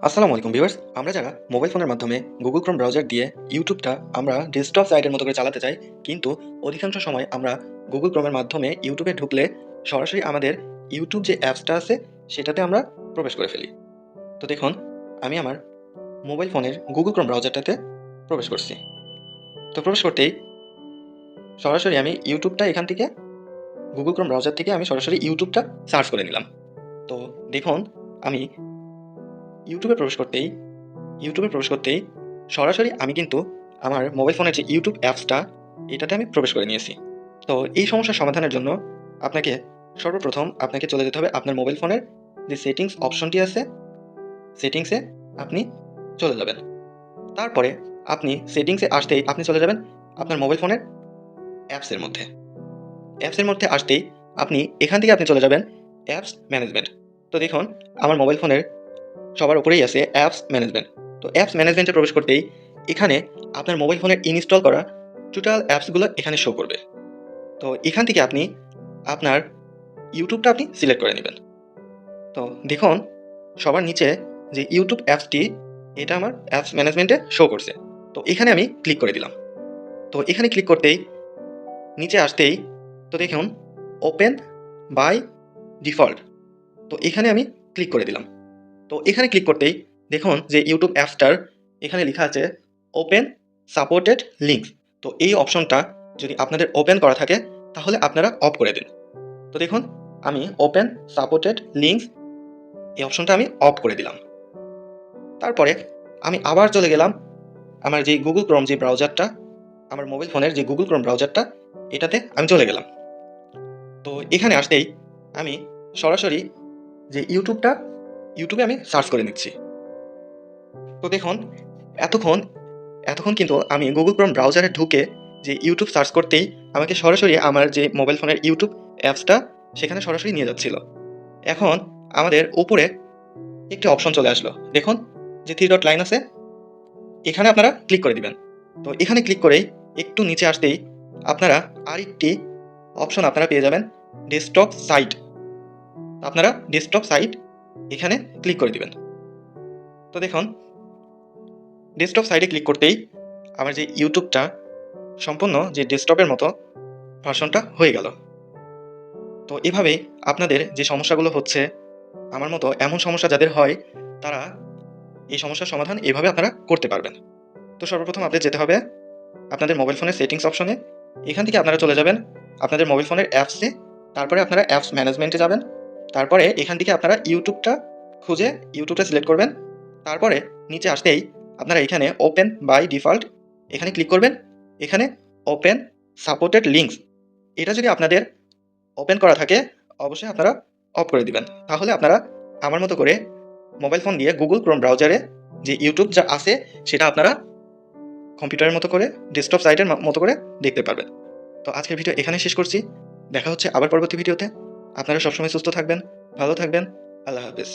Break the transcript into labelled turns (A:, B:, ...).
A: আসসালামু আলাইকুম ভিউয়ার্স। আমরা যারা মোবাইল ফোনের মাধ্যমে গুগল ক্রোম ব্রাউজার দিয়ে ইউটিউবটা আমরা ডেস্কটপ সাইটের মতো করে চালাতে চাই, কিন্তু অধিকাংশ সময় আমরা গুগল ক্রোমের মাধ্যমে ইউটিউবে ঢুকলে সরাসরি আমাদের ইউটিউব যে অ্যাপসটা আছে সেটাতে আমরা প্রবেশ করে ফেলি। তো দেখুন, আমি আমার মোবাইল ফোনের গুগল ক্রোম ব্রাউজারটাতে প্রবেশ করছি। তো প্রবেশ করতেই সরাসরি আমি ইউটিউবটা এখান থেকে গুগল ক্রোম ব্রাউজার থেকে আমি সরাসরি ইউটিউবটা সার্চ করে নিলাম। তো দেখুন, আমি ইউটিউবে প্রবেশ করতেই সরাসরি আমি কিন্তু আমার মোবাইল ফোনের যে ইউটিউব অ্যাপসটা এটাতে আমি প্রবেশ করে নিয়েছি। তো এই সমস্যার সমাধানের জন্য আপনাকে সর্বপ্রথম আপনাকে চলে যেতে হবে আপনার মোবাইল ফোনের যে সেটিংস অপশনটি আছে, সেটিংসে আপনি চলে যাবেন। তারপরে আপনি সেটিংসে আসতেই আপনি চলে যাবেন আপনার মোবাইল ফোনের অ্যাপসের মধ্যে। অ্যাপসের মধ্যে আসতেই আপনি এখান থেকে আপনি চলে যাবেন অ্যাপস ম্যানেজমেন্ট। তো দেখুন, আমার মোবাইল ফোনের সবার উপরেই আছে অ্যাপস ম্যানেজমেন্ট। তো অ্যাপস ম্যানেজমেন্টে প্রবেশ করতেই এখানে আপনার মোবাইল ফোনের ইনস্টল করা টোটাল অ্যাপসগুলো এখানে শো করবে। তো এখান থেকে আপনি আপনার ইউটিউবটা আপনি সিলেক্ট করে নেবেন। তো দেখুন, সবার নিচে যে ইউটিউব অ্যাপসটি এটা আমার অ্যাপস ম্যানেজমেন্টে শো করছে। তো এখানে আমি ক্লিক করে দিলাম। তো এখানে ক্লিক করতেই নিচে আসতেই তো দেখুন ওপেন বাই ডিফল্ট। তো এখানে আমি ক্লিক করে দিলাম। তো এখানে ক্লিক করতেই দেখুন যে ইউটিউব অ্যাপসটার এখানে লেখা আছে ওপেন সাপোর্টেড লিঙ্কস। তো এই অপশনটা যদি আপনাদের ওপেন করা থাকে তাহলে আপনারা অফ করে দিন। তো দেখুন, আমি ওপেন সাপোর্টেড লিঙ্কস এই অপশনটা আমি অফ করে দিলাম। তারপরে আমি আবার চলে গেলাম আমার যে গুগল ক্রোম যে ব্রাউজারটা, আমার মোবাইল ফোনের যে গুগল ক্রোম ব্রাউজারটা এটাতে আমি চলে গেলাম। তো এখানে আসতেই আমি সরাসরি যে ইউটিউবে আমি সার্চ করে নিচ্ছি। তো দেখুন, এতক্ষণ এতক্ষণ কিন্তু আমি গুগল ক্রোম ব্রাউজারে ঢুকে যে ইউটিউব সার্চ করতেই আমাকে সরাসরি আমার যে মোবাইল ফোনের ইউটিউব অ্যাপসটা সেখানে সরাসরি নিয়ে যাচ্ছিল। এখন আমাদের উপরে একটি অপশন চলে আসলো। দেখুন যে থ্রি ডট লাইন আছে, এখানে আপনারা ক্লিক করে দিবেন। তো এখানে ক্লিক করেই একটু নিচে আসতেই আপনারা আরেকটি অপশন আপনারা পেয়ে যাবেন, ডেস্কটপ সাইট। আপনারা ডেস্কটপ সাইট এখানে ক্লিক করে দিবেন। তো দেখুন, ডেস্কটপ সাইটে ক্লিক করতেই আমার যে ইউটিউবটা সম্পূর্ণ যে ডেস্কটপের মতো ভার্সনটা হয়ে গেল। তো এভাবেই আপনাদের যে সমস্যাগুলো হচ্ছে আমার মতো এমন সমস্যা যাদের হয় তারা এই সমস্যার সমাধান এভাবে আপনারা করতে পারবেন। তো সর্বপ্রথম আপনাদের যেতে হবে আপনাদের মোবাইল ফোনের সেটিংস অপশনে। এখান থেকে আপনারা চলে যাবেন আপনাদের মোবাইল ফোনের অ্যাপসে। তারপরে আপনারা অ্যাপস ম্যানেজমেন্টে যাবেন। তারপরে এখান থেকে আপনারা ইউটিউবটা খুঁজে ইউটিউবটা সিলেক্ট করবেন। তারপরে নিচে আসতেই আপনারা এখানে ওপেন বাই ডিফল্ট এখানে ক্লিক করবেন। এখানে ওপেন সাপোর্টেড লিঙ্কস এটা যদি আপনাদের ওপেন করা থাকে অবশ্যই আপনারা অফ করে দিবেন। তাহলে আপনারা আমার মতো করে মোবাইল ফোন দিয়ে গুগল ক্রোম ব্রাউজারে যে ইউটিউব যা আছে সেটা আপনারা কম্পিউটারের মতো করে ডেস্কটপ সাইটের মতো করে দেখতে পারবেন। তো আজকের ভিডিও এখানে শেষ করছি। দেখা হচ্ছে আবার পরবর্তী ভিডিওতে। আপনারা সবসময় সুস্থ থাকবেন, ভালো থাকবেন। আল্লাহ হাফেজ।